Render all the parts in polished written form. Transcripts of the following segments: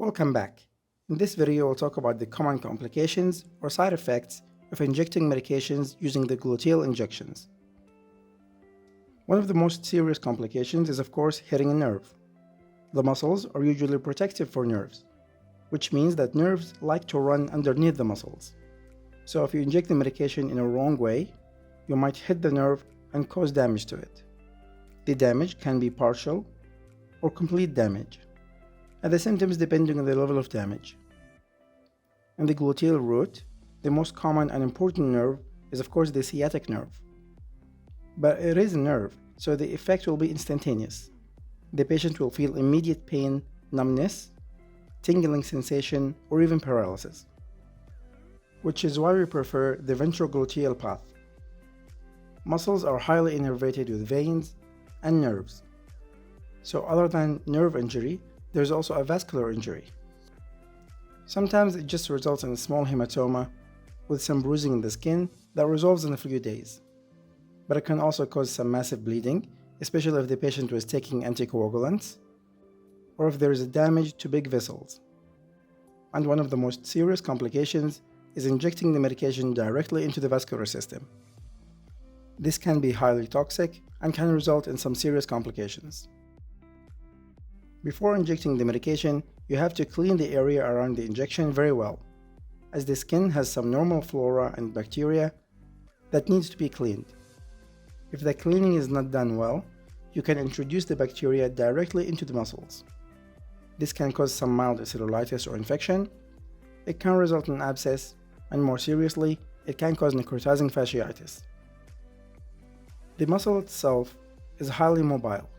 Welcome back. In this video, we'll talk about the common complications or side effects of injecting medications using the gluteal injections. One of the most serious complications is, of course, hitting a nerve. The muscles are usually protective for nerves, which means that nerves like to run underneath the muscles. So if you inject the medication in a wrong way, you might hit the nerve and cause damage to it. The damage can be partial or complete damage, and the symptoms depending on the level of damage. In the gluteal root, the most common and important nerve is of course the sciatic nerve. But it is a nerve, so the effect will be instantaneous. The patient will feel immediate pain, numbness, tingling sensation, or even paralysis, which is why we prefer the ventrogluteal path. Muscles are highly innervated with veins and nerves. So other than nerve injury, there's also a vascular injury. Sometimes it just results in a small hematoma with some bruising in the skin that resolves in a few days. But it can also cause some massive bleeding, especially if the patient was taking anticoagulants or if there is a damage to big vessels. And one of the most serious complications is injecting the medication directly into the vascular system. This can be highly toxic and can result in some serious complications. Before injecting the medication, you have to clean the area around the injection very well, as the skin has some normal flora and bacteria that needs to be cleaned. If the cleaning is not done well, you can introduce the bacteria directly into the muscles. This can cause some mild cellulitis or infection. It can result in abscess, and more seriously, it can cause necrotizing fasciitis. The muscle itself is highly mobile.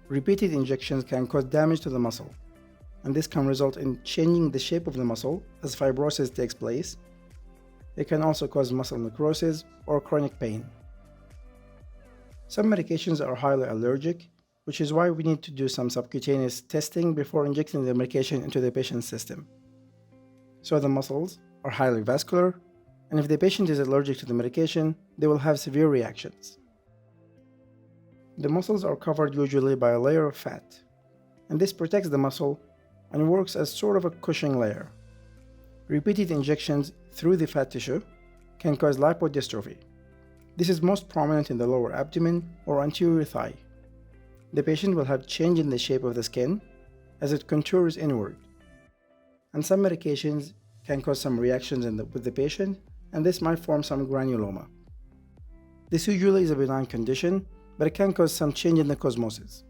Repeated injections can cause damage to the muscle, and this can result in changing the shape of the muscle as fibrosis takes place. It can also cause muscle necrosis or chronic pain. Some medications are highly allergic, which is why we need to do some subcutaneous testing before injecting the medication into the patient's system. So the muscles are highly vascular, and if the patient is allergic to the medication, they will have severe reactions. The muscles are covered usually by a layer of fat, and this protects the muscle and works as sort of a cushioning layer. Repeated injections through the fat tissue can cause lipodistrophy. This is most prominent in the lower abdomen or anterior thigh. The patient will have change in the shape of the skin as it contours inward. And some medications can cause some reactions with the patient, and this might form some granuloma. This usually is a benign condition, but it can cause some change in the cosmosis.